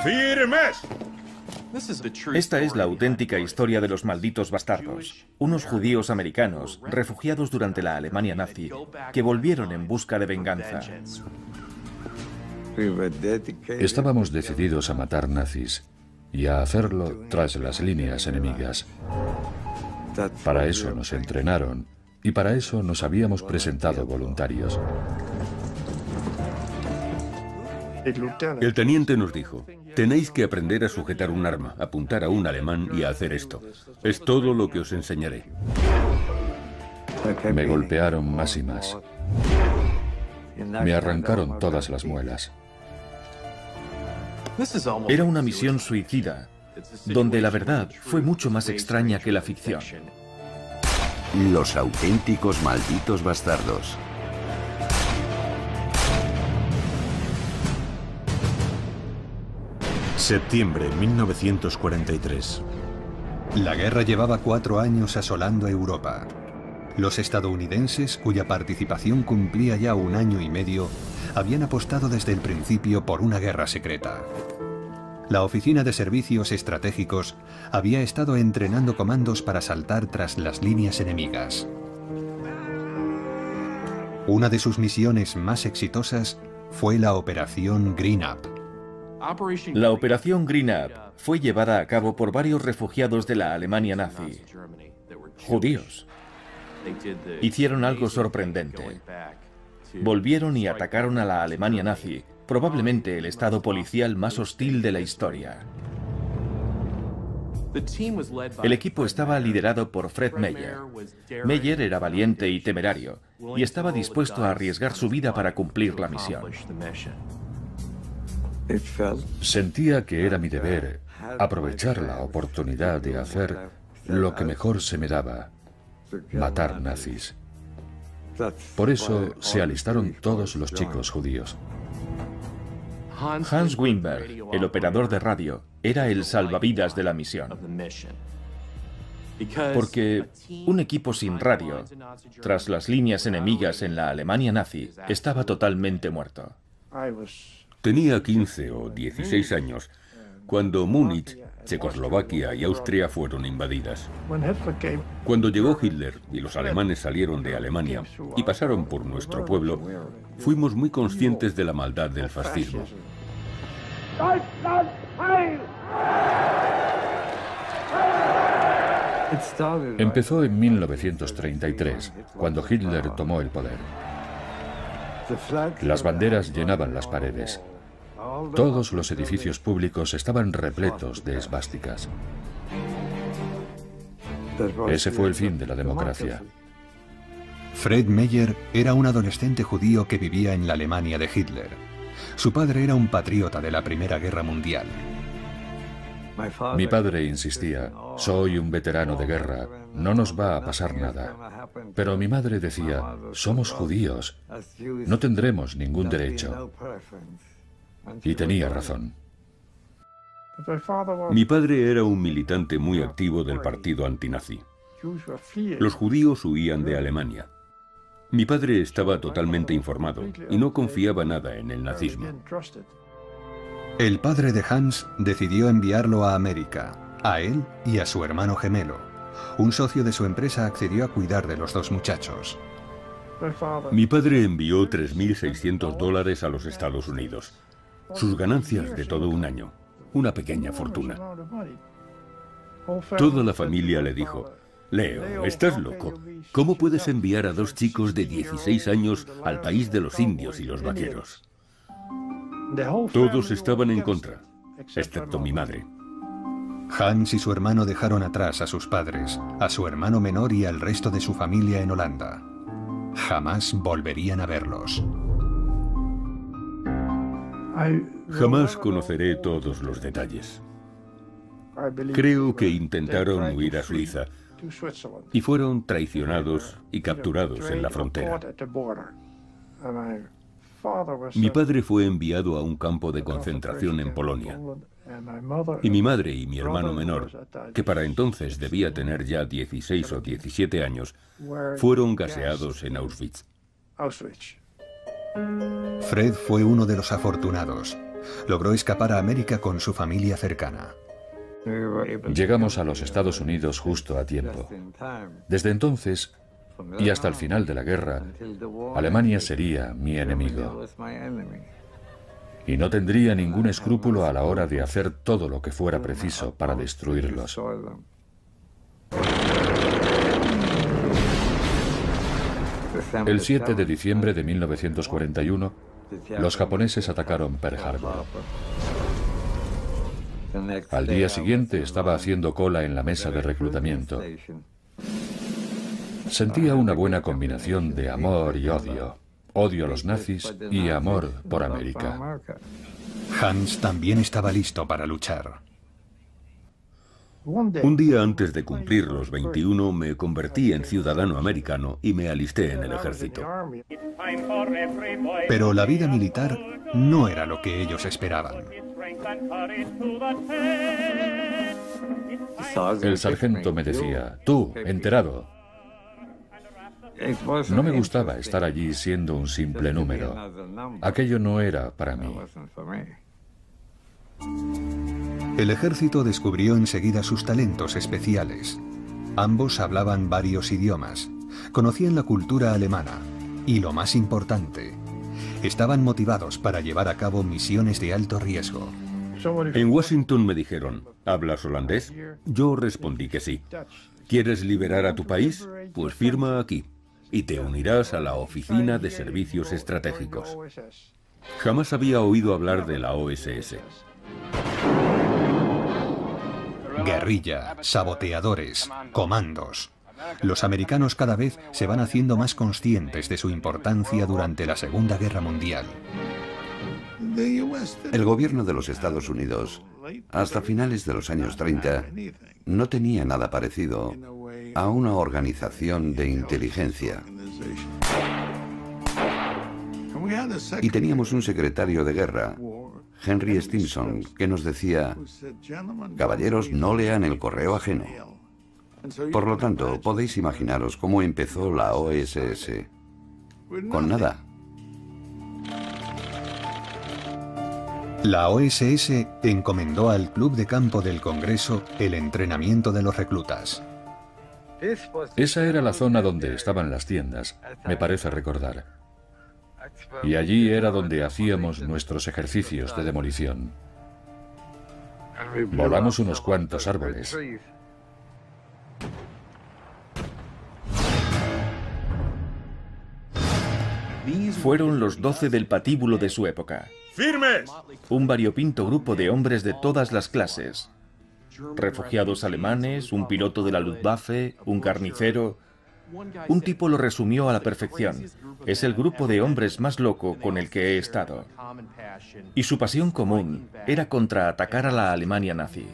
¡Firmes! Esta es la auténtica historia de los malditos bastardos, unos judíos americanos refugiados durante la Alemania nazi que volvieron en busca de venganza. Estábamos decididos a matar nazis y a hacerlo tras las líneas enemigas. Para eso nos entrenaron y para eso nos habíamos presentado voluntarios. El teniente nos dijo: tenéis que aprender a sujetar un arma, apuntar a un alemán y a hacer esto. Es todo lo que os enseñaré. Me golpearon más y más. Me arrancaron todas las muelas. Era una misión suicida, donde la verdad fue mucho más extraña que la ficción. Los auténticos malditos bastardos. Septiembre 1943. La guerra llevaba 4 años asolando Europa. Los estadounidenses, cuya participación cumplía ya 1 año y medio, habían apostado desde el principio por una guerra secreta. La Oficina de Servicios Estratégicos había estado entrenando comandos para saltar tras las líneas enemigas. Una de sus misiones más exitosas fue la Operación Green Up. La Operación Green Up fue llevada a cabo por varios refugiados de la Alemania nazi, judíos. Hicieron algo sorprendente. Volvieron y atacaron a la Alemania nazi, probablemente el estado policial más hostil de la historia. El equipo estaba liderado por Fred Meyer. Meyer era valiente y temerario, y estaba dispuesto a arriesgar su vida para cumplir la misión. Sentía que era mi deber aprovechar la oportunidad de hacer lo que mejor se me daba: matar nazis. Por eso se alistaron todos los chicos judíos. Hans Wimberg, el operador de radio, era el salvavidas de la misión. Porque un equipo sin radio, tras las líneas enemigas en la Alemania nazi, estaba totalmente muerto. Tenía 15 o 16 años cuando Múnich, Checoslovaquia y Austria fueron invadidas. Cuando llegó Hitler y los alemanes salieron de Alemania y pasaron por nuestro pueblo, fuimos muy conscientes de la maldad del fascismo. Empezó en 1933, cuando Hitler tomó el poder. Las banderas llenaban las paredes. Todos los edificios públicos estaban repletos de esvásticas. Ese fue el fin de la democracia. Fred Meyer era un adolescente judío que vivía en la Alemania de Hitler. Su padre era un patriota de la Primera Guerra Mundial. Mi padre insistía: soy un veterano de guerra, no nos va a pasar nada. Pero mi madre decía: somos judíos, no tendremos ningún derecho. Y tenía razón. Mi padre era un militante muy activo del partido antinazi. Los judíos huían de Alemania. Mi padre estaba totalmente informado y no confiaba nada en el nazismo. El padre de Hans decidió enviarlo a América, a él y a su hermano gemelo. Un socio de su empresa accedió a cuidar de los 2 muchachos. Mi padre envió $3.600 a los Estados Unidos. Sus ganancias de todo un año. Una pequeña fortuna. Toda la familia le dijo: Leo, estás loco. ¿Cómo puedes enviar a 2 chicos de 16 años al país de los indios y los vaqueros? Todos estaban en contra, excepto mi madre. Hans y su hermano dejaron atrás a sus padres, a su hermano menor y al resto de su familia en Holanda. Jamás volverían a verlos. Jamás conoceré todos los detalles. Creo que intentaron huir a Suiza y fueron traicionados y capturados en la frontera. Mi padre fue enviado a un campo de concentración en Polonia. Y mi madre y mi hermano menor, que para entonces debía tener ya 16 o 17 años, fueron gaseados en Auschwitz. Fred fue uno de los afortunados. Logró escapar a América con su familia cercana. Llegamos a los Estados Unidos justo a tiempo. Desde entonces y hasta el final de la guerra, Alemania sería mi enemigo. Y no tendría ningún escrúpulo a la hora de hacer todo lo que fuera preciso para destruirlos. El 7 de diciembre de 1941, los japoneses atacaron Pearl Harbor. Al día siguiente estaba haciendo cola en la mesa de reclutamiento. Sentía una buena combinación de amor y odio. Odio a los nazis y amor por América. Hans también estaba listo para luchar. Un día antes de cumplir los 21 me convertí en ciudadano americano y me alisté en el ejército. Pero la vida militar no era lo que ellos esperaban. El sargento me decía: tú, enterado. No me gustaba estar allí siendo un simple número. Aquello no era para mí. El ejército descubrió enseguida sus talentos especiales. Ambos hablaban varios idiomas, conocían la cultura alemana y, lo más importante, estaban motivados para llevar a cabo misiones de alto riesgo. En Washington me dijeron: ¿hablas holandés? Yo respondí que sí. ¿Quieres liberar a tu país? Pues firma aquí y te unirás a la Oficina de Servicios Estratégicos. Jamás había oído hablar de la OSS. Guerrilla, saboteadores, comandos. Los americanos cada vez se van haciendo más conscientes de su importancia durante la Segunda Guerra Mundial. El gobierno de los Estados Unidos, hasta finales de los años 30, no tenía nada parecido a una organización de inteligencia. Y teníamos un secretario de guerra, Henry Stimson, que nos decía: caballeros, no lean el correo ajeno. Por lo tanto, podéis imaginaros cómo empezó la OSS. Con nada. La OSS encomendó al Club de Campo del Congreso el entrenamiento de los reclutas. Esa era la zona donde estaban las tiendas, me parece recordar. Y allí era donde hacíamos nuestros ejercicios de demolición. Volamos unos cuantos árboles. Fueron los 12 del patíbulo de su época. ¡Firmes! Un variopinto grupo de hombres de todas las clases. Refugiados alemanes, un piloto de la Luftwaffe, un carnicero. Un tipo lo resumió a la perfección: es el grupo de hombres más loco con el que he estado. Y su pasión común era contraatacar a la Alemania nazi.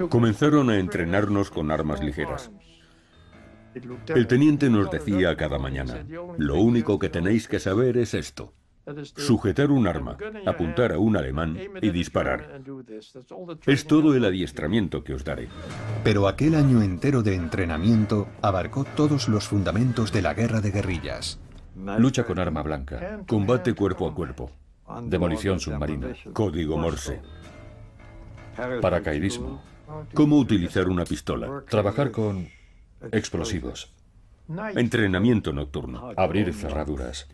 Comenzaron a entrenarnos con armas ligeras. El teniente nos decía cada mañana: lo único que tenéis que saber es esto: sujetar un arma, apuntar a un alemán y disparar. Es todo el adiestramiento que os daré. Pero aquel año entero de entrenamiento abarcó todos los fundamentos de la guerra de guerrillas. Lucha con arma blanca, Combate cuerpo a cuerpo, demolición submarina, código Morse, paracaidismo, cómo utilizar una pistola, trabajar con explosivos, entrenamiento nocturno, abrir cerraduras,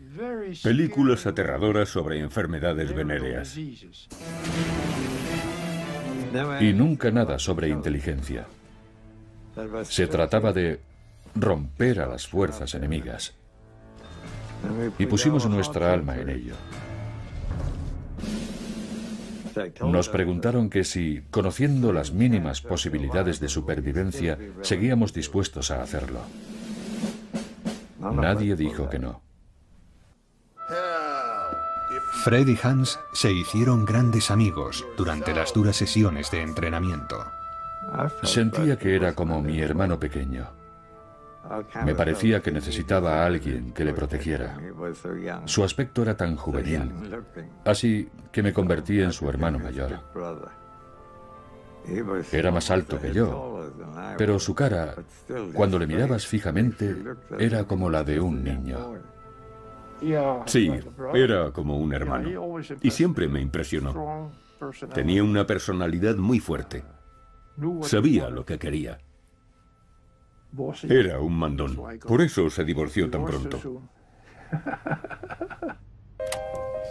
películas aterradoras sobre enfermedades venéreas. y nunca nada sobre inteligencia. Se trataba de romper a las fuerzas enemigas. Y pusimos nuestra alma en ello. Nos preguntaron que si, conociendo las mínimas posibilidades de supervivencia, seguíamos dispuestos a hacerlo. Nadie dijo que no. Fred y Hans se hicieron grandes amigos durante las duras sesiones de entrenamiento. Sentía que era como mi hermano pequeño. Me parecía que necesitaba a alguien que le protegiera. Su aspecto era tan juvenil, así que me convertí en su hermano mayor. Era más alto que yo, pero su cara, cuando le mirabas fijamente, era como la de un niño. Sí, era como un hermano. Y siempre me impresionó. Tenía una personalidad muy fuerte. Sabía lo que quería. Era un mandón. Por eso se divorció tan pronto.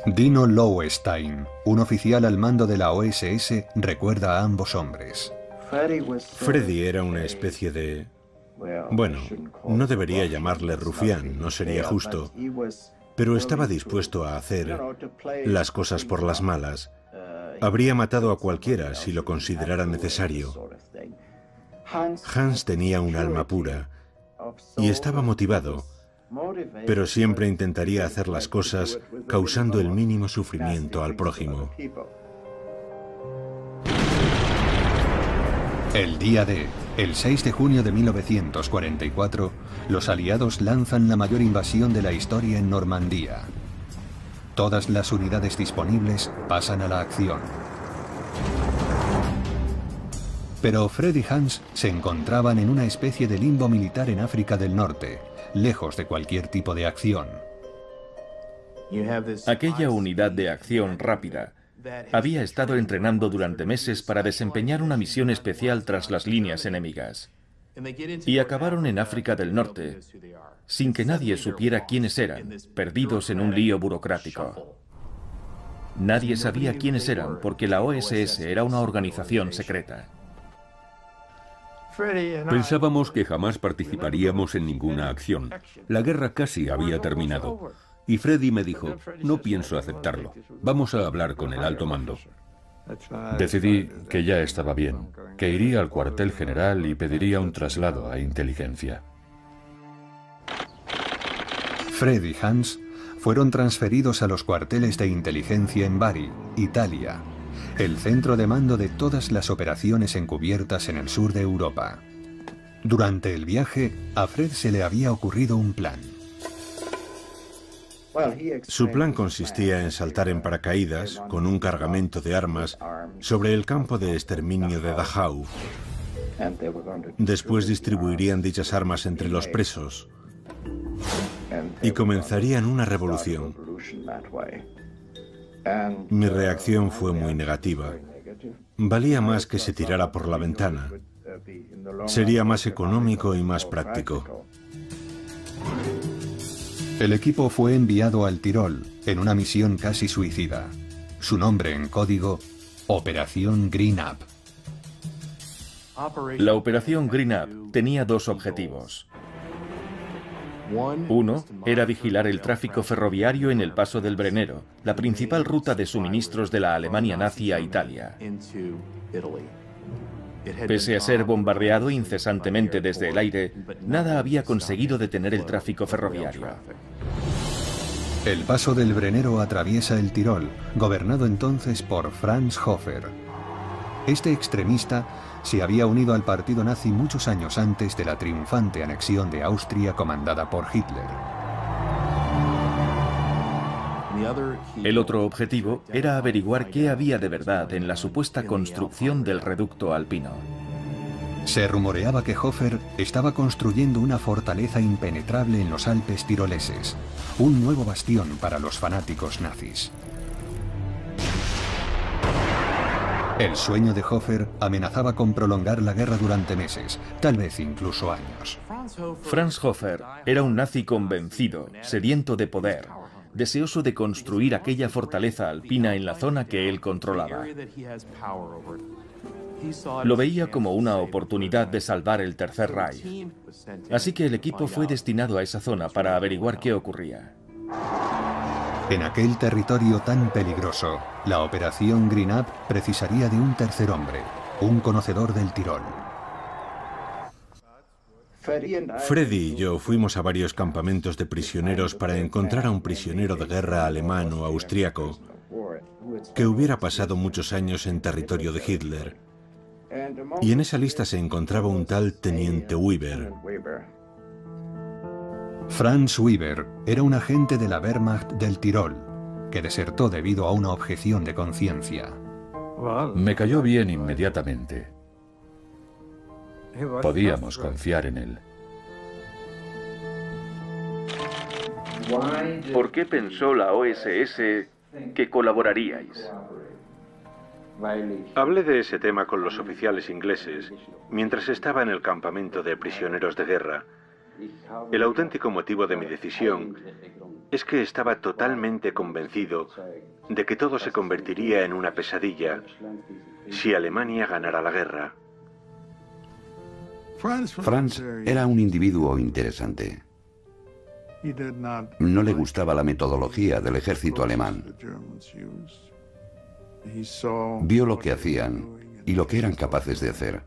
Dino Lowenstein, un oficial al mando de la OSS, recuerda a ambos hombres. Freddy era una especie de... Bueno, no debería llamarle rufián, no sería justo, pero estaba dispuesto a hacer las cosas por las malas. Habría matado a cualquiera si lo considerara necesario. Hans tenía un alma pura y estaba motivado, pero siempre intentaría hacer las cosas causando el mínimo sufrimiento al prójimo. El día D, el 6 de junio de 1944, los aliados lanzan la mayor invasión de la historia en Normandía. Todas las unidades disponibles pasan a la acción. Pero Fred y Hans se encontraban en una especie de limbo militar en África del Norte, lejos de cualquier tipo de acción. Aquella unidad de acción rápida había estado entrenando durante meses para desempeñar una misión especial tras las líneas enemigas. Y acabaron en África del Norte, sin que nadie supiera quiénes eran, perdidos en un lío burocrático. Nadie sabía quiénes eran porque la OSS era una organización secreta. Pensábamos que jamás participaríamos en ninguna acción. La guerra casi había terminado. Y Freddy me dijo, no pienso aceptarlo. Vamos a hablar con el alto mando. Decidí que ya estaba bien, que iría al cuartel general y pediría un traslado a inteligencia. Fred y Hans fueron transferidos a los cuarteles de inteligencia en Bari, Italia, el centro de mando de todas las operaciones encubiertas en el sur de Europa. Durante el viaje, a Fred se le había ocurrido un plan. Su plan consistía en saltar en paracaídas, con un cargamento de armas, sobre el campo de exterminio de Dachau. Después distribuirían dichas armas entre los presos y comenzarían una revolución. Mi reacción fue muy negativa. Valía más que se tirara por la ventana. Sería más económico y más práctico. El equipo fue enviado al Tirol en una misión casi suicida. Su nombre en código, Operación Green Up. La Operación Green Up tenía dos objetivos. Uno era vigilar el tráfico ferroviario en el paso del Brennero, la principal ruta de suministros de la Alemania nazi a Italia. Pese a ser bombardeado incesantemente desde el aire, nada había conseguido detener el tráfico ferroviario. El paso del Brennero atraviesa el Tirol, gobernado entonces por Franz Hofer. Este extremista se había unido al partido nazi muchos años antes de la triunfante anexión de Austria comandada por Hitler. El otro objetivo era averiguar qué había de verdad en la supuesta construcción del reducto alpino. Se rumoreaba que Hofer estaba construyendo una fortaleza impenetrable en los Alpes tiroleses, un nuevo bastión para los fanáticos nazis. El sueño de Hofer amenazaba con prolongar la guerra durante meses, tal vez incluso años. Franz Hofer era un nazi convencido, sediento de poder, deseoso de construir aquella fortaleza alpina en la zona que él controlaba. Lo veía como una oportunidad de salvar el Tercer Reich. Así que el equipo fue destinado a esa zona para averiguar qué ocurría. En aquel territorio tan peligroso, la Operación Green Up precisaría de un tercer hombre, un conocedor del Tirol. Freddy y yo fuimos a varios campamentos de prisioneros para encontrar a un prisionero de guerra alemán o austríaco que hubiera pasado muchos años en territorio de Hitler. Y en esa lista se encontraba un tal Teniente Weber. Franz Weber era un agente de la Wehrmacht del Tirol, que desertó debido a una objeción de conciencia. Me cayó bien inmediatamente. Podíamos confiar en él. ¿Por qué pensó la OSS que colaboraríais? Hablé de ese tema con los oficiales ingleses mientras estaba en el campamento de prisioneros de guerra. El auténtico motivo de mi decisión es que estaba totalmente convencido de que todo se convertiría en una pesadilla si Alemania ganara la guerra. Franz era un individuo interesante. No le gustaba la metodología del ejército alemán. Vio lo que hacían y lo que eran capaces de hacer.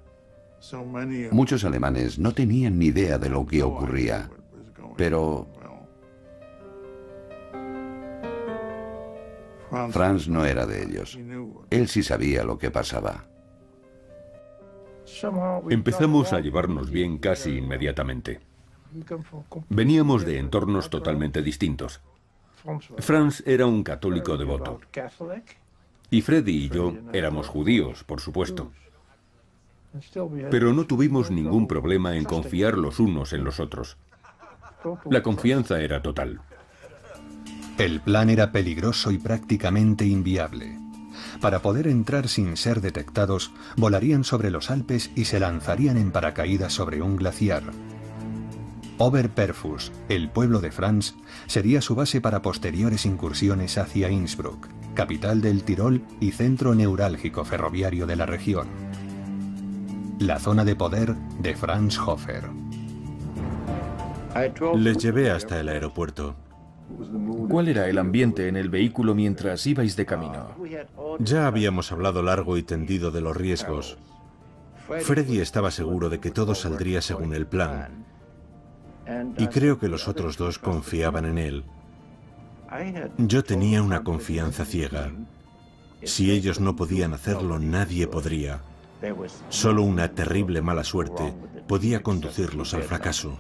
Muchos alemanes no tenían ni idea de lo que ocurría, pero Franz no era de ellos. Él sí sabía lo que pasaba. Empezamos a llevarnos bien casi inmediatamente. Veníamos de entornos totalmente distintos. Franz era un católico devoto. Y Freddy y yo éramos judíos, por supuesto. Pero no tuvimos ningún problema en confiar los unos en los otros. La confianza era total. El plan era peligroso y prácticamente inviable. Para poder entrar sin ser detectados, volarían sobre los Alpes y se lanzarían en paracaídas sobre un glaciar. Oberperfus, el pueblo de Franz, sería su base para posteriores incursiones hacia Innsbruck, capital del Tirol y centro neurálgico ferroviario de la región. La zona de poder de Franz Hofer. Les llevé hasta el aeropuerto. ¿Cuál era el ambiente en el vehículo mientras ibais de camino? Ya habíamos hablado largo y tendido de los riesgos. Freddy estaba seguro de que todo saldría según el plan. Y creo que los otros dos confiaban en él. Yo tenía una confianza ciega. Si ellos no podían hacerlo, nadie podría. Solo una terrible mala suerte podía conducirlos al fracaso.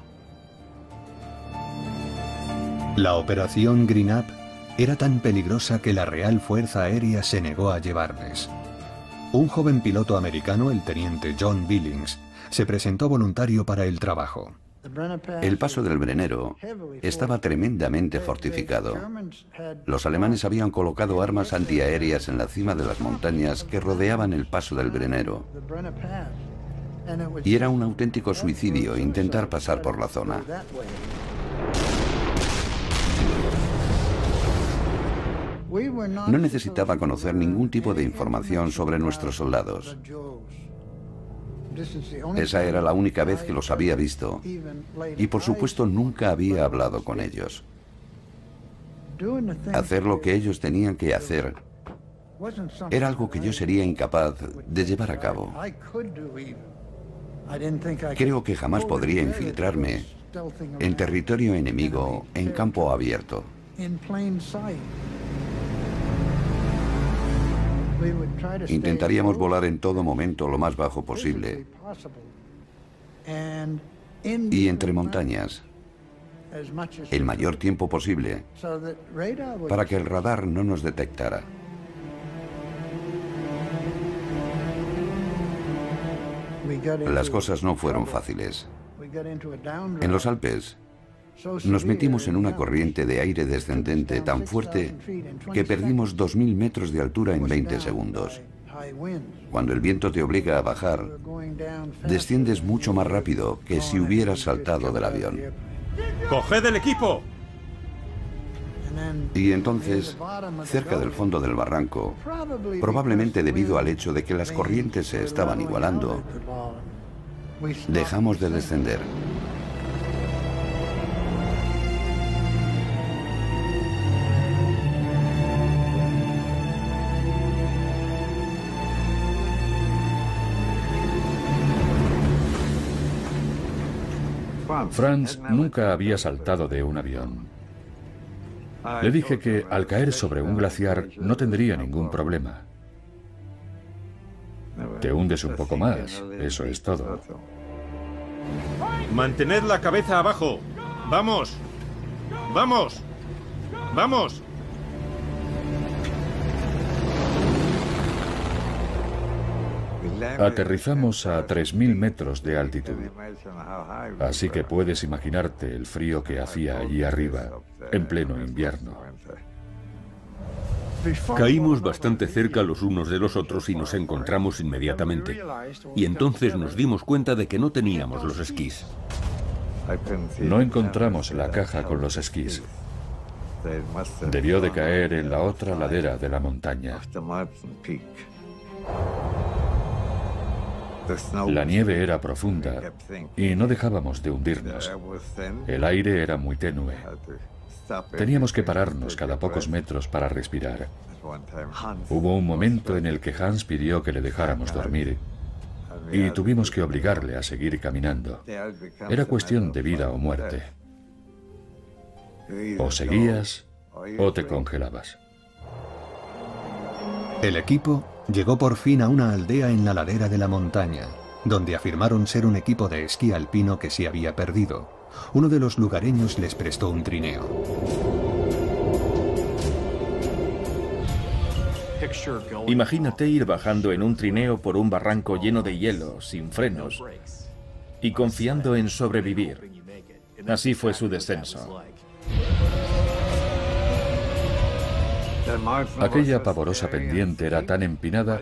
La operación Green Up era tan peligrosa que la Real Fuerza Aérea se negó a llevarles. Un joven piloto americano, el teniente John Billings, se presentó voluntario para el trabajo. El paso del Brennero estaba tremendamente fortificado. Los alemanes habían colocado armas antiaéreas en la cima de las montañas que rodeaban el paso del Brennero. Y era un auténtico suicidio intentar pasar por la zona. No necesitaba conocer ningún tipo de información sobre nuestros soldados. Esa era la única vez que los había visto. Y por supuesto nunca había hablado con ellos. Hacer lo que ellos tenían que hacer era algo que yo sería incapaz de llevar a cabo. Creo que jamás podría infiltrarme en territorio enemigo en campo abierto. Intentaríamos volar en todo momento lo más bajo posible y entre montañas el mayor tiempo posible para que el radar no nos detectara. Las cosas no fueron fáciles. En los Alpes nos metimos en una corriente de aire descendente tan fuerte que perdimos 2000 metros de altura en 20 segundos. Cuando el viento te obliga a bajar, desciendes mucho más rápido que si hubieras saltado del avión. ¡Coged el equipo! Y entonces, cerca del fondo del barranco, probablemente debido al hecho de que las corrientes se estaban igualando, dejamos de descender. Franz nunca había saltado de un avión. Le dije que al caer sobre un glaciar no tendría ningún problema. Te hundes un poco más, eso es todo. ¡Mantened la cabeza abajo! ¡Vamos! ¡Vamos! ¡Vamos! Aterrizamos a 3.000 metros de altitud, así que puedes imaginarte el frío que hacía allí arriba, en pleno invierno. Caímos bastante cerca los unos de los otros y nos encontramos inmediatamente. Y entonces nos dimos cuenta de que no teníamos los esquís. No encontramos la caja con los esquís. Debió de caer en la otra ladera de la montaña. La nieve era profunda y no dejábamos de hundirnos. El aire era muy tenue. Teníamos que pararnos cada pocos metros para respirar. Hubo un momento en el que Hans pidió que le dejáramos dormir y tuvimos que obligarle a seguir caminando. Era cuestión de vida o muerte. O seguías o te congelabas. El equipo llegó por fin a una aldea en la ladera de la montaña, donde afirmaron ser un equipo de esquí alpino que se había perdido. Uno de los lugareños les prestó un trineo. Imagínate ir bajando en un trineo por un barranco lleno de hielo, sin frenos, y confiando en sobrevivir. Así fue su descenso. Aquella pavorosa pendiente era tan empinada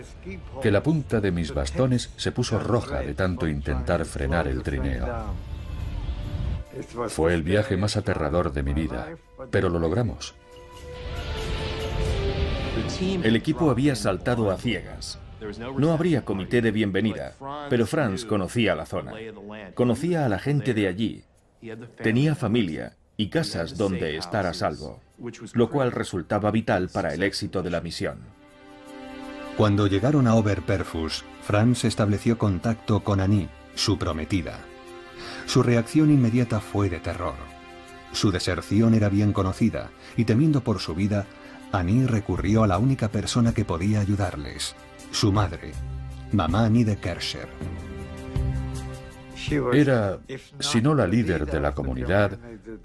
que la punta de mis bastones se puso roja de tanto intentar frenar el trineo. Fue el viaje más aterrador de mi vida, pero lo logramos. El equipo había saltado a ciegas. No habría comité de bienvenida, pero Franz conocía la zona. Conocía a la gente de allí. Tenía familia y casas donde estar a salvo, lo cual resultaba vital para el éxito de la misión. Cuando llegaron a Oberperfus, Franz estableció contacto con Annie, su prometida. Su reacción inmediata fue de terror. Su deserción era bien conocida, y temiendo por su vida, Annie recurrió a la única persona que podía ayudarles, su madre, Mamá Annie de Kerscher. Era, si no la líder de la comunidad,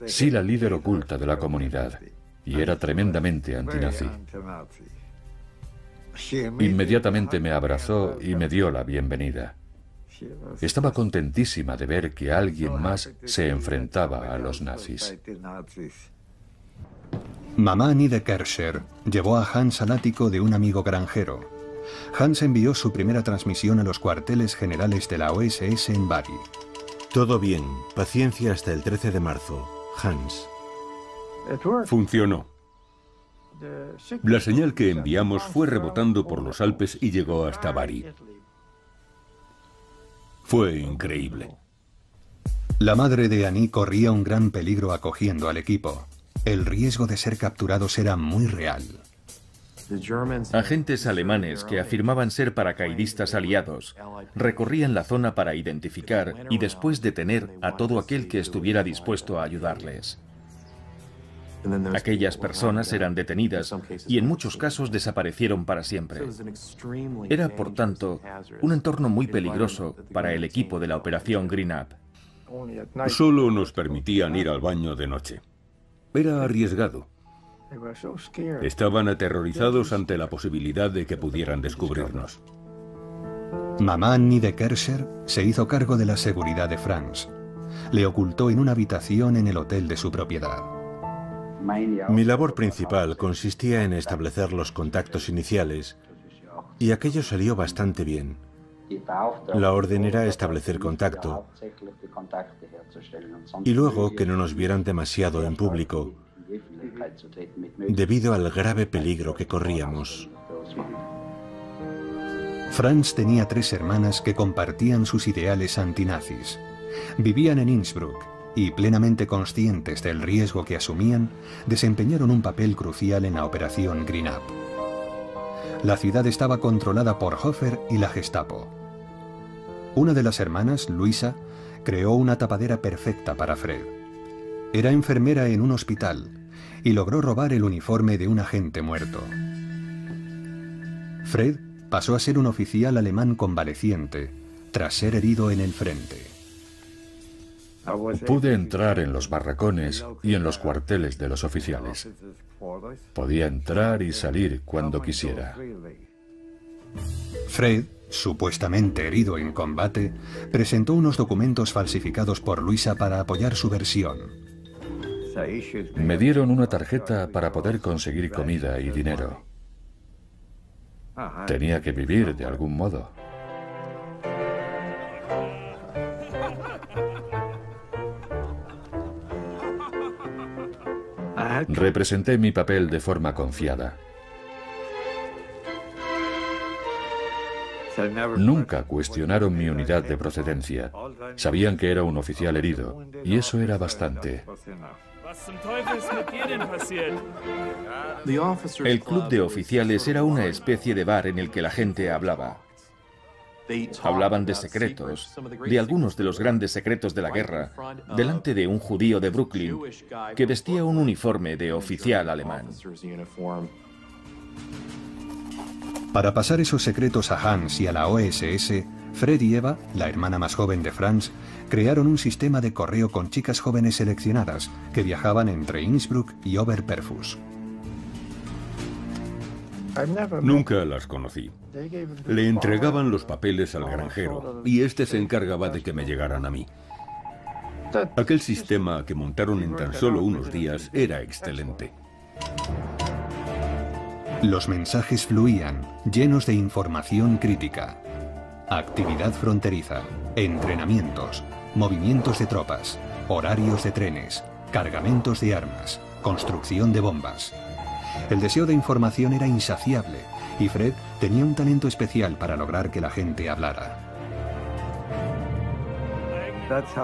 sí la líder oculta de la comunidad, y era tremendamente antinazi. Inmediatamente me abrazó y me dio la bienvenida. Estaba contentísima de ver que alguien más se enfrentaba a los nazis. Mamá Annie de Kerscher llevó a Hans al ático de un amigo granjero. Hans envió su primera transmisión a los cuarteles generales de la OSS en Bari. Todo bien, paciencia hasta el 13 de marzo. Hans. Funcionó. La señal que enviamos fue rebotando por los Alpes y llegó hasta Bari. Fue increíble. La madre de Annie corría un gran peligro acogiendo al equipo. El riesgo de ser capturados era muy real. Agentes alemanes que afirmaban ser paracaidistas aliados recorrían la zona para identificar y después detener a todo aquel que estuviera dispuesto a ayudarles. Aquellas personas eran detenidas y en muchos casos desaparecieron para siempre. Era, por tanto, un entorno muy peligroso para el equipo de la Operación Green Up. Solo nos permitían ir al baño de noche. Era arriesgado. Estaban aterrorizados ante la posibilidad de que pudieran descubrirnos. Mamá Annie de Kerscher se hizo cargo de la seguridad de Franz. Le ocultó en una habitación en el hotel de su propiedad. Mi labor principal consistía en establecer los contactos iniciales, y aquello salió bastante bien. La orden era establecer contacto, y luego que no nos vieran demasiado en público, debido al grave peligro que corríamos. Franz tenía 3 hermanas que compartían sus ideales antinazis. Vivían en Innsbruck y, plenamente conscientes del riesgo que asumían, desempeñaron un papel crucial en la Operación Green Up. La ciudad estaba controlada por Hofer y la Gestapo. Una de las hermanas, Luisa, creó una tapadera perfecta para Fred. Era enfermera en un hospital y logró robar el uniforme de un agente muerto. Fred pasó a ser un oficial alemán convaleciente tras ser herido en el frente. Pude entrar en los barracones y en los cuarteles de los oficiales. Podía entrar y salir cuando quisiera. Fred supuestamente herido en combate, presentó unos documentos falsificados por Luisa para apoyar su versión. Me dieron una tarjeta para poder conseguir comida y dinero. Tenía que vivir de algún modo. Representé mi papel de forma confiada. Nunca cuestionaron mi unidad de procedencia. Sabían que era un oficial herido, y eso era bastante. El club de oficiales era una especie de bar en el que la gente hablaba. Hablaban de secretos, de algunos de los grandes secretos de la guerra, delante de un judío de Brooklyn que vestía un uniforme de oficial alemán. Para pasar esos secretos a Hans y a la OSS, Fred y Eva, la hermana más joven de Franz, crearon un sistema de correo con chicas jóvenes seleccionadas que viajaban entre Innsbruck y Oberperfus. Nunca las conocí. Le entregaban los papeles al granjero y este se encargaba de que me llegaran a mí. Aquel sistema que montaron en tan solo unos días era excelente. Los mensajes fluían, llenos de información crítica. Actividad fronteriza, entrenamientos, movimientos de tropas, horarios de trenes, cargamentos de armas, construcción de bombas. El deseo de información era insaciable y Fred tenía un talento especial para lograr que la gente hablara.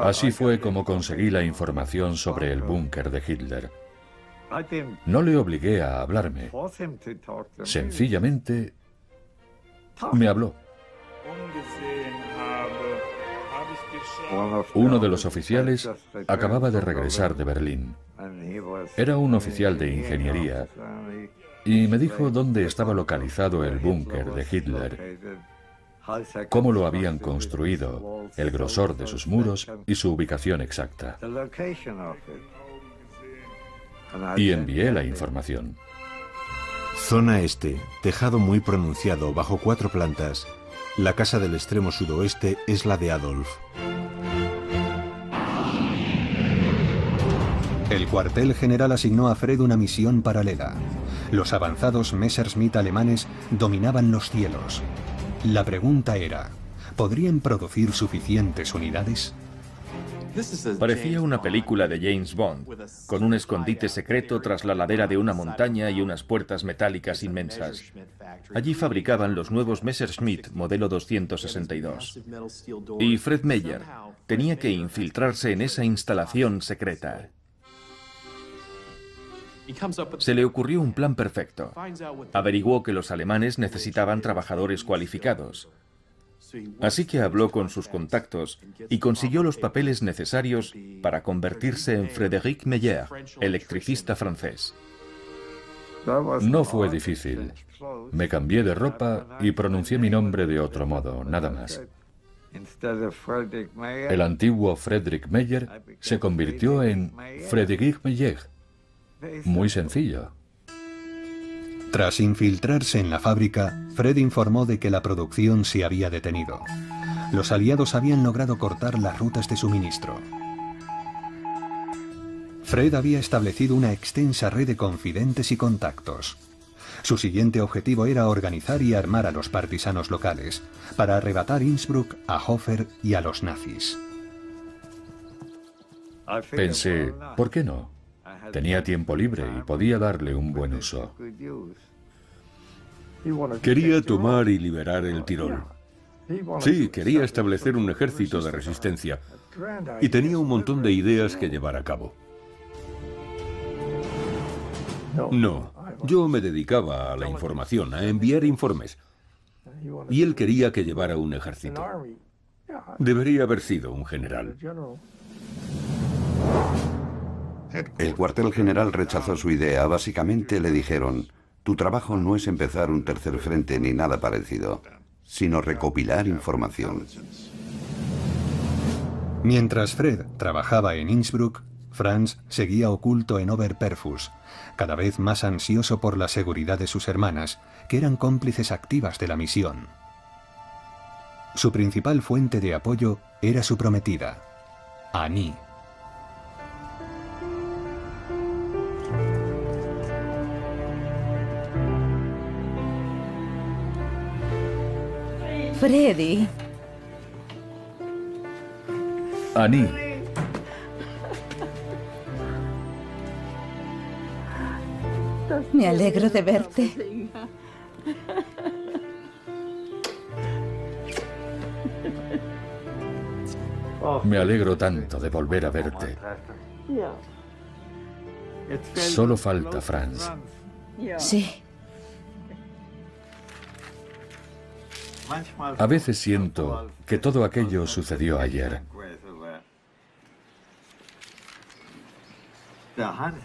Así fue como conseguí la información sobre el búnker de Hitler. No le obligué a hablarme. Sencillamente me habló. Uno de los oficiales acababa de regresar de Berlín. Era un oficial de ingeniería y me dijo dónde estaba localizado el búnker de Hitler, cómo lo habían construido, el grosor de sus muros y su ubicación exacta. Y envié la información. Zona este, tejado muy pronunciado bajo 4 plantas. La casa del extremo sudoeste es la de Adolf. El cuartel general asignó a Fred una misión paralela. Los avanzados Messerschmitt alemanes dominaban los cielos. La pregunta era, ¿podrían producir suficientes unidades? Parecía una película de James Bond, con un escondite secreto tras la ladera de una montaña y unas puertas metálicas inmensas. Allí fabricaban los nuevos Messerschmitt modelo 262. Y Fred Meyer tenía que infiltrarse en esa instalación secreta. Se le ocurrió un plan perfecto. Averiguó que los alemanes necesitaban trabajadores cualificados. Así que habló con sus contactos y consiguió los papeles necesarios para convertirse en Frédéric Meyer, electricista francés. No fue difícil. Me cambié de ropa y pronuncié mi nombre de otro modo, nada más. El antiguo Friedrich Meyer se convirtió en Frédéric Meyer. Muy sencillo. Tras infiltrarse en la fábrica, Fred informó de que la producción se había detenido. Los aliados habían logrado cortar las rutas de suministro. Fred había establecido una extensa red de confidentes y contactos. Su siguiente objetivo era organizar y armar a los partisanos locales para arrebatar Innsbruck a Hofer y a los nazis. Pensé, ¿por qué no? Tenía tiempo libre y podía darle un buen uso. Quería tomar y liberar el Tirol. Sí, quería establecer un ejército de resistencia y tenía un montón de ideas que llevar a cabo. No, yo me dedicaba a la información, a enviar informes. Y él quería que llevara un ejército. Debería haber sido un general. El cuartel general rechazó su idea. Básicamente le dijeron, tu trabajo no es empezar un tercer frente ni nada parecido, sino recopilar información. Mientras Fred trabajaba en Innsbruck, Franz seguía oculto en Oberperfus, cada vez más ansioso por la seguridad de sus hermanas, que eran cómplices activas de la misión. Su principal fuente de apoyo era su prometida, Annie. Freddy. Annie. Me alegro de verte. Me alegro tanto de volver a verte. Solo falta Franz. Sí. A veces siento que todo aquello sucedió ayer.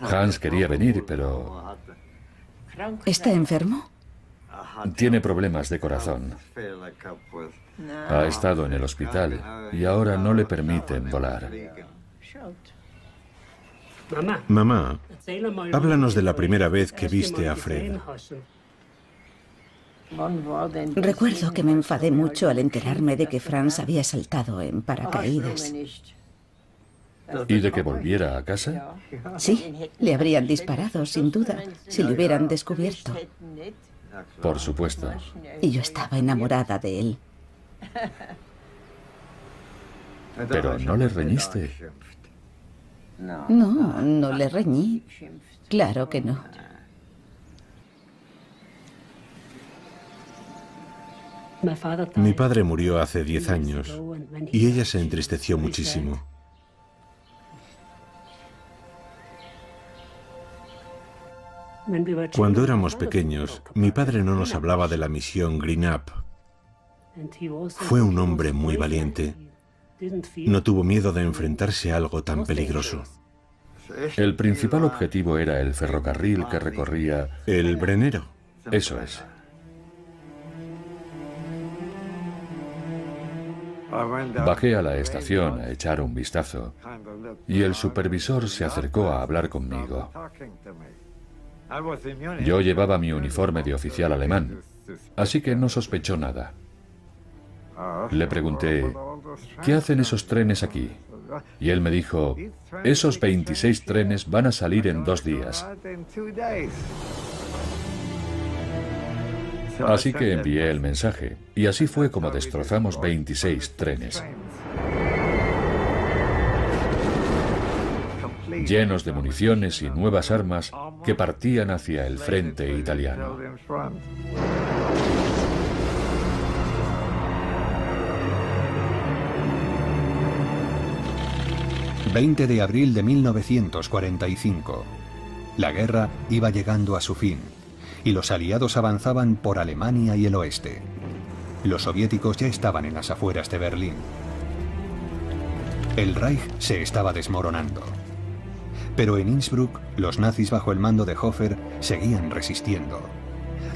Hans quería venir, pero ¿Está enfermo? tiene problemas de corazón. Ha estado en el hospital y ahora no le permiten volar. Mamá, háblanos de la primera vez que viste a Fred. Recuerdo que me enfadé mucho al enterarme de que Franz había saltado en paracaídas. ¿Y de que volviera a casa? Sí, le habrían disparado, sin duda, si le hubieran descubierto. Por supuesto. Y yo estaba enamorada de él. Pero no le reñiste. No, no le reñí. Claro que no. Mi padre murió hace 10 años y ella se entristeció muchísimo. Cuando éramos pequeños, mi padre no nos hablaba de la misión Green Up. Fue un hombre muy valiente. No tuvo miedo de enfrentarse a algo tan peligroso. El principal objetivo era el ferrocarril que recorría... El Brennero. Eso es. Bajé a la estación a echar un vistazo y el supervisor se acercó a hablar conmigo. Yo llevaba mi uniforme de oficial alemán, así que no sospechó nada. Le pregunté, ¿qué hacen esos trenes aquí? Y él me dijo, esos 26 trenes van a salir en 2 días. Así que envié el mensaje, y así fue como destrozamos 26 trenes. Llenos de municiones y nuevas armas que partían hacia el frente italiano. ...20 de abril de 1945. La guerra iba llegando a su fin, y los aliados avanzaban por Alemania y el oeste. Los soviéticos ya estaban en las afueras de Berlín. El Reich se estaba desmoronando. Pero en Innsbruck, los nazis bajo el mando de Hofer seguían resistiendo.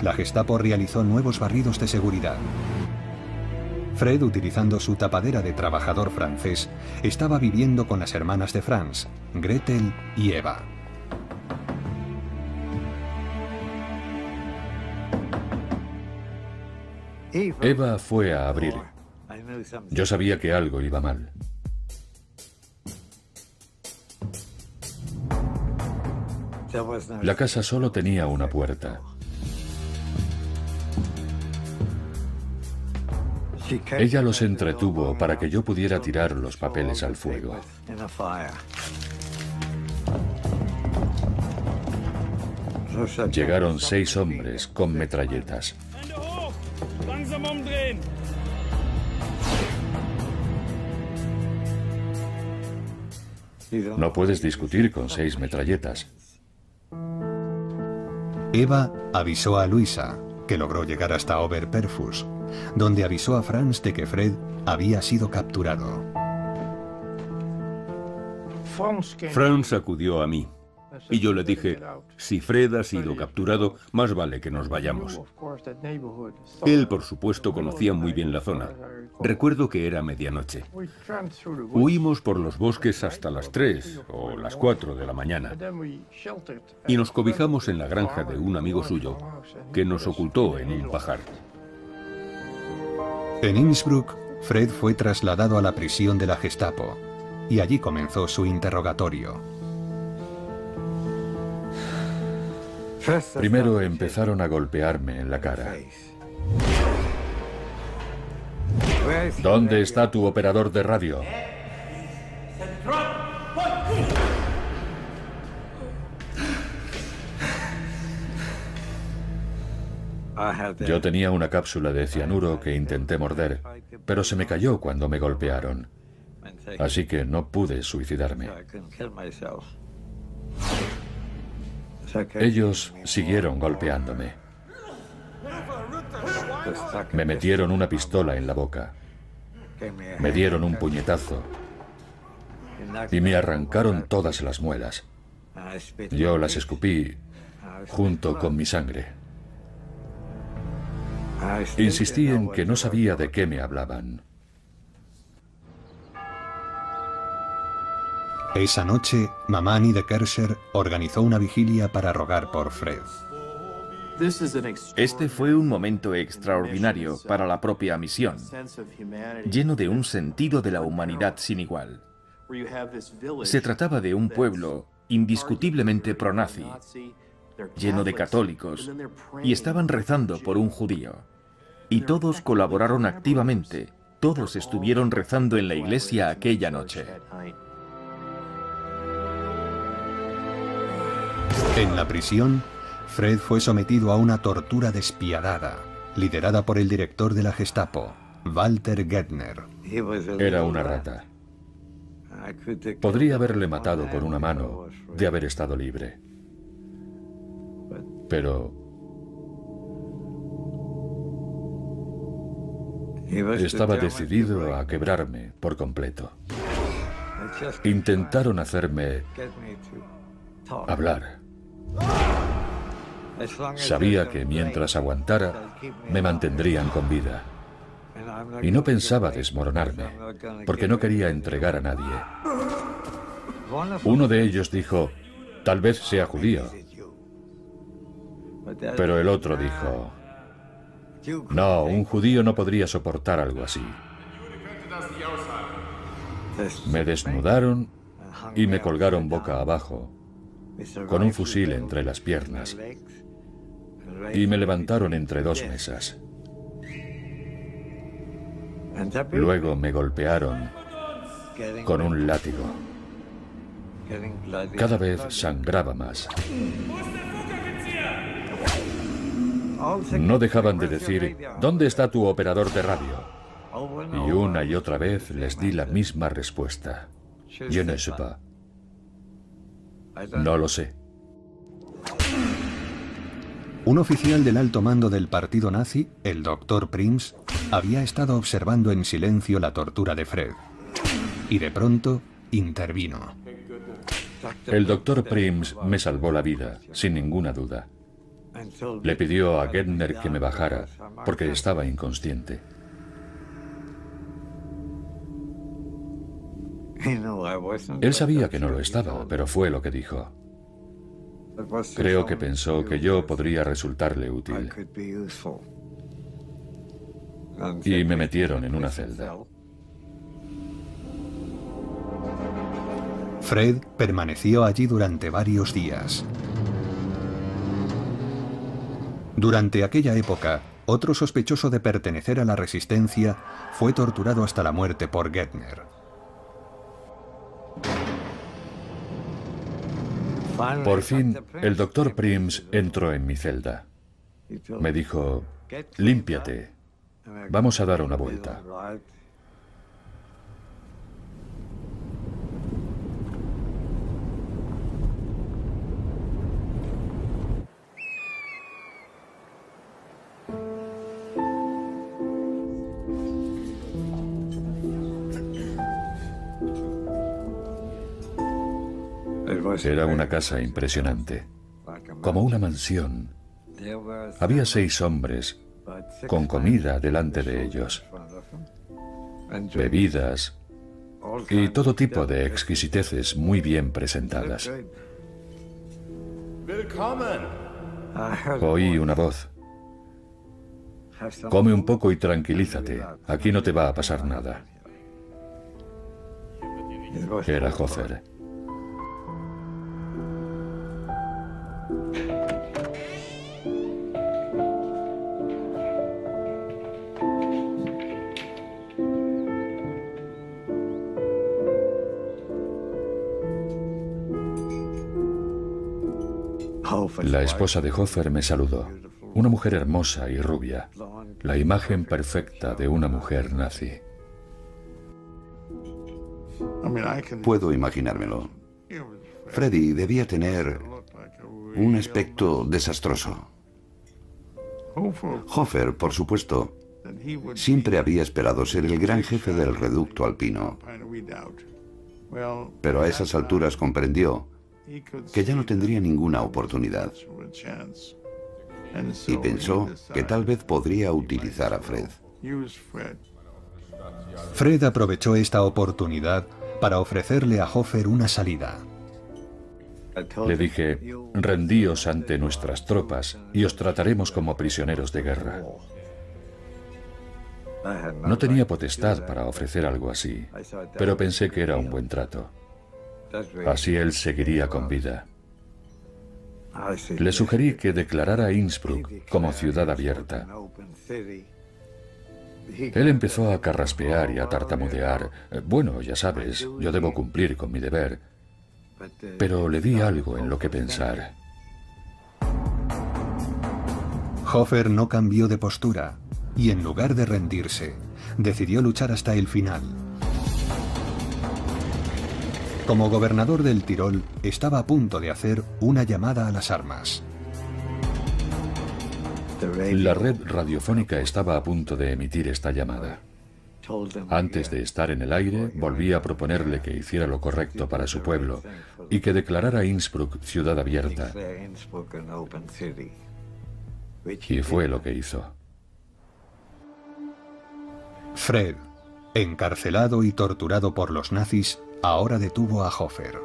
La Gestapo realizó nuevos barridos de seguridad. Fred, utilizando su tapadera de trabajador francés, estaba viviendo con las hermanas de Franz, Gretel y Eva. Eva fue a abrir. Yo sabía que algo iba mal. La casa solo tenía una puerta. Ella los entretuvo para que yo pudiera tirar los papeles al fuego. Llegaron 6 hombres con metralletas. No puedes discutir con 6 metralletas. Eva avisó a Luisa, que logró llegar hasta Oberperfus, donde avisó a Franz de que Fred había sido capturado. Franz acudió a mí y yo le dije, si Fred ha sido capturado, más vale que nos vayamos. Él, por supuesto, conocía muy bien la zona. Recuerdo que era medianoche. Huimos por los bosques hasta las 3 o las 4 de la mañana y nos cobijamos en la granja de un amigo suyo que nos ocultó en un pajar. En Innsbruck, Fred fue trasladado a la prisión de la Gestapo y allí comenzó su interrogatorio. Primero empezaron a golpearme en la cara. ¿Dónde está tu operador de radio? Yo tenía una cápsula de cianuro que intenté morder, pero se me cayó cuando me golpearon. Así que no pude suicidarme. Ellos siguieron golpeándome. Me metieron una pistola en la boca. Me dieron un puñetazo. Y me arrancaron todas las muelas. Yo las escupí junto con mi sangre. Insistí en que no sabía de qué me hablaban. Esa noche, Mamani de Kersher organizó una vigilia para rogar por Fred. Este fue un momento extraordinario para la propia misión, lleno de un sentido de la humanidad sin igual. Se trataba de un pueblo indiscutiblemente pro-nazi, lleno de católicos, y estaban rezando por un judío. Y todos colaboraron activamente, todos estuvieron rezando en la iglesia aquella noche. En la prisión, Fred fue sometido a una tortura despiadada, liderada por el director de la Gestapo, Walter Gettner. Era una rata. Podría haberle matado con una mano de haber estado libre. Pero estaba decidido a quebrarme por completo. Intentaron hacerme hablar. Sabía que mientras aguantara, me mantendrían con vida. Y no pensaba desmoronarme, porque no quería entregar a nadie. Uno de ellos dijo, tal vez sea judío. Pero el otro dijo, no, un judío no podría soportar algo así. Me desnudaron y me colgaron boca abajo, con un fusil entre las piernas, y me levantaron entre dos mesas. Luego me golpearon con un látigo. Cada vez sangraba más. No dejaban de decir, ¿dónde está tu operador de radio? Y una y otra vez les di la misma respuesta. Je ne sais pas. No lo sé. Un oficial del alto mando del partido nazi, el Dr. Prims, había estado observando en silencio la tortura de Fred. Y de pronto intervino. El Dr. Prims me salvó la vida, sin ninguna duda. Le pidió a Gettner que me bajara, porque estaba inconsciente. Él sabía que no lo estaba, pero fue lo que dijo. Creo que pensó que yo podría resultarle útil. Y me metieron en una celda. Fred permaneció allí durante varios días. Durante aquella época, otro sospechoso de pertenecer a la resistencia fue torturado hasta la muerte por Gettner. Por fin, el Dr. Prims entró en mi celda. Me dijo, límpiate, vamos a dar una vuelta. Era una casa impresionante, como una mansión. Había 6 hombres, con comida delante de ellos, bebidas y todo tipo de exquisiteces muy bien presentadas. Oí una voz. Come un poco y tranquilízate. Aquí no te va a pasar nada. Era Hofer. La esposa de Hofer me saludó. Una mujer hermosa y rubia. La imagen perfecta de una mujer nazi. Puedo imaginármelo. Freddy debía tener un aspecto desastroso. Hofer, por supuesto, siempre había esperado ser el gran jefe del reducto alpino. Pero a esas alturas comprendió que ya no tendría ninguna oportunidad. Y pensó que tal vez podría utilizar a Fred. Fred aprovechó esta oportunidad para ofrecerle a Hofer una salida. Le dije, rendíos ante nuestras tropas y os trataremos como prisioneros de guerra. No tenía potestad para ofrecer algo así, pero pensé que era un buen trato. Así él seguiría con vida. Le sugerí que declarara Innsbruck como ciudad abierta. Él empezó a carraspear y a tartamudear. Bueno, ya sabes, yo debo cumplir con mi deber. Pero le di algo en lo que pensar. Hofer no cambió de postura y en lugar de rendirse, decidió luchar hasta el final. Como gobernador del Tirol, estaba a punto de hacer una llamada a las armas. La red radiofónica estaba a punto de emitir esta llamada. Antes de estar en el aire, volví a proponerle que hiciera lo correcto para su pueblo y que declarara Innsbruck ciudad abierta. Y fue lo que hizo. Fred, encarcelado y torturado por los nazis, ahora detuvo a Hofer.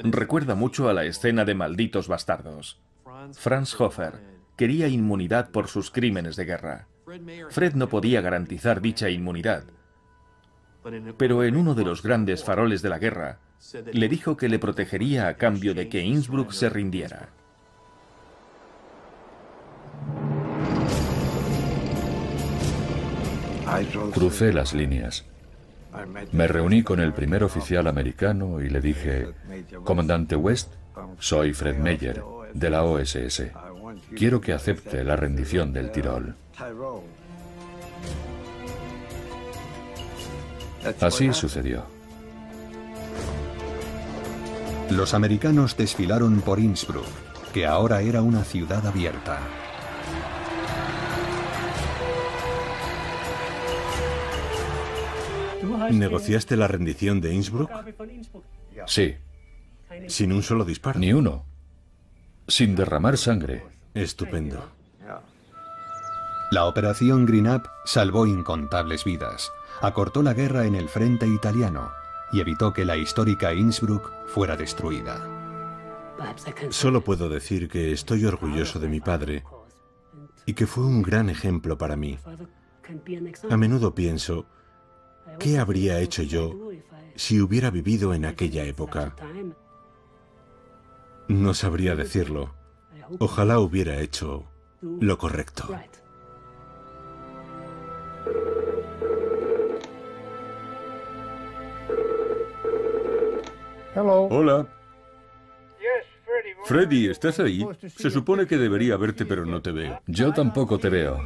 Recuerda mucho a la escena de Malditos Bastardos. Franz Hofer quería inmunidad por sus crímenes de guerra. Fred no podía garantizar dicha inmunidad. Pero en uno de los grandes faroles de la guerra, le dijo que le protegería a cambio de que Innsbruck se rindiera. Crucé las líneas. Me reuní con el primer oficial americano y le dije, Comandante West, soy Fred Meyer, de la OSS. Quiero que acepte la rendición del Tirol. Así sucedió. Los americanos desfilaron por Innsbruck, que ahora era una ciudad abierta. ¿Negociaste la rendición de Innsbruck? Sí. ¿Sin un solo disparo? Ni uno. Sin derramar sangre. Estupendo. La operación Green Up salvó incontables vidas, acortó la guerra en el frente italiano y evitó que la histórica Innsbruck fuera destruida. Solo puedo decir que estoy orgulloso de mi padre y que fue un gran ejemplo para mí. A menudo pienso, ¿qué habría hecho yo si hubiera vivido en aquella época? No sabría decirlo. Ojalá hubiera hecho lo correcto. Hola. Freddy, ¿estás ahí? Se supone que debería verte, pero no te veo. Yo tampoco te veo.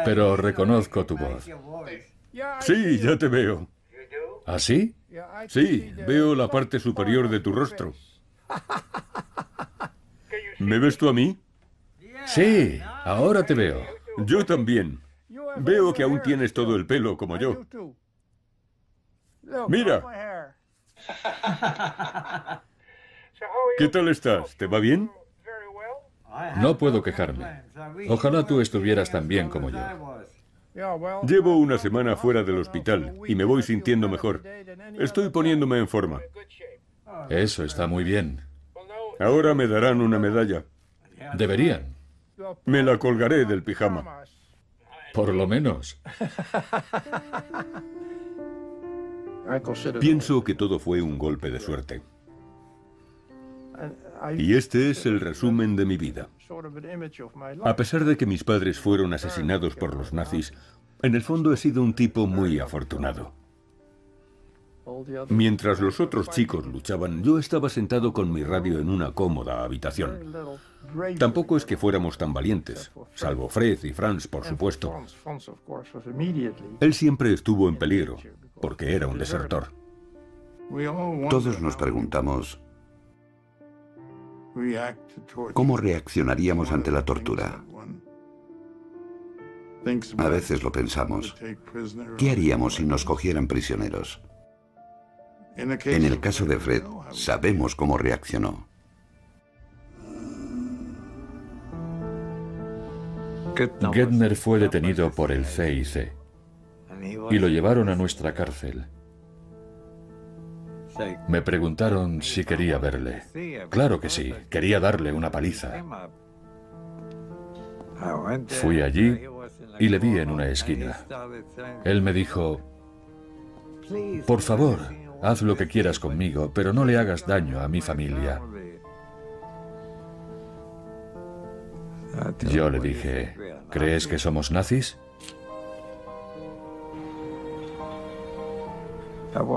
Pero reconozco tu voz. Sí, ya te veo. ¿Ah, sí? Sí, veo la parte superior de tu rostro. ¿Me ves tú a mí? Sí, ahora te veo. Yo también. Veo que aún tienes todo el pelo como yo. Mira. ¿Qué tal estás? ¿Te va bien? No puedo quejarme. Ojalá tú estuvieras tan bien como yo. Llevo una semana fuera del hospital y me voy sintiendo mejor. Estoy poniéndome en forma. Eso está muy bien. Ahora me darán una medalla. Deberían. Me la colgaré del pijama. Por lo menos. Pienso que todo fue un golpe de suerte. Y este es el resumen de mi vida. A pesar de que mis padres fueron asesinados por los nazis, en el fondo he sido un tipo muy afortunado. Mientras los otros chicos luchaban, yo estaba sentado con mi radio en una cómoda habitación. Tampoco es que fuéramos tan valientes, salvo Fred y Franz, por supuesto. Él siempre estuvo en peligro, porque era un desertor. Todos nos preguntamos ¿cómo reaccionaríamos ante la tortura? A veces lo pensamos. ¿Qué haríamos si nos cogieran prisioneros? En el caso de Fred, sabemos cómo reaccionó. Gettner fue detenido por el CIC y lo llevaron a nuestra cárcel. Me preguntaron si quería verle. Claro que sí, quería darle una paliza. Fui allí y le vi en una esquina. Él me dijo, por favor, haz lo que quieras conmigo, pero no le hagas daño a mi familia. Yo le dije, ¿crees que somos nazis?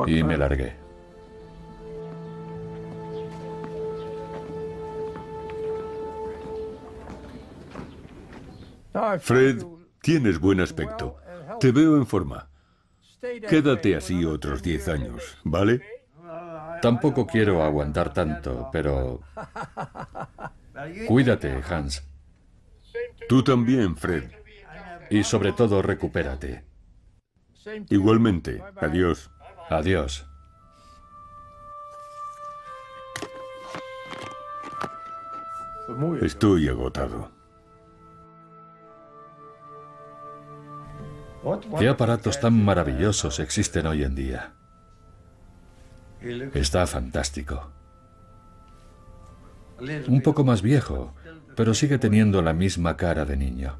Y me largué. Fred, tienes buen aspecto. Te veo en forma. Quédate así otros 10 años, ¿vale? Tampoco quiero aguantar tanto, pero... Cuídate, Hans. Tú también, Fred. Y sobre todo, recupérate. Igualmente. Adiós. Adiós. Estoy agotado. ¿Qué aparatos tan maravillosos existen hoy en día? Está fantástico. Un poco más viejo, pero sigue teniendo la misma cara de niño.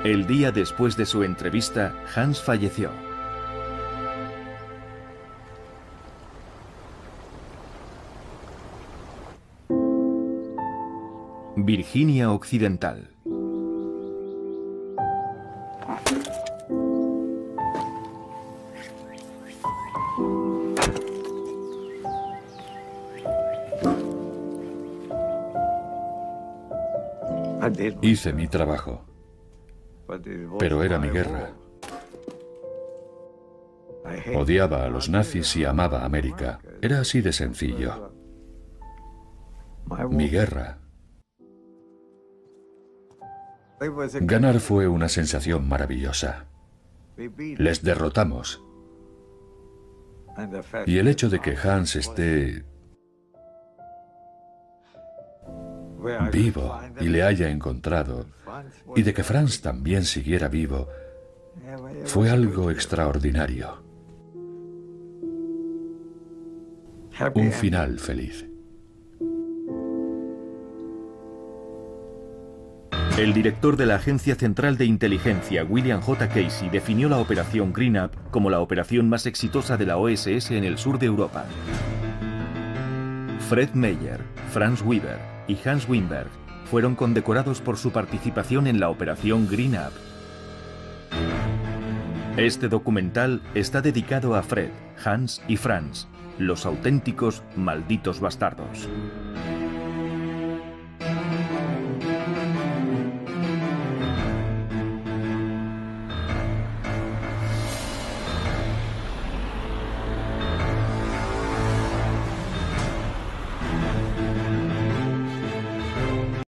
El día después de su entrevista, Hans falleció. Virginia Occidental. Hice mi trabajo, pero era mi guerra. Odiaba a los nazis y amaba a América. Era así de sencillo. Mi guerra. Ganar fue una sensación maravillosa. Les derrotamos. Y el hecho de que Hans esté vivo y le haya encontrado, y de que Franz también siguiera vivo, fue algo extraordinario. Un final feliz. El director de la Agencia Central de Inteligencia, William J. Casey, definió la Operación Green Up como la operación más exitosa de la OSS en el sur de Europa. Fred Meyer, Franz Weber y Hans Wimberg fueron condecorados por su participación en la Operación Green Up. Este documental está dedicado a Fred, Hans y Franz, los auténticos malditos bastardos.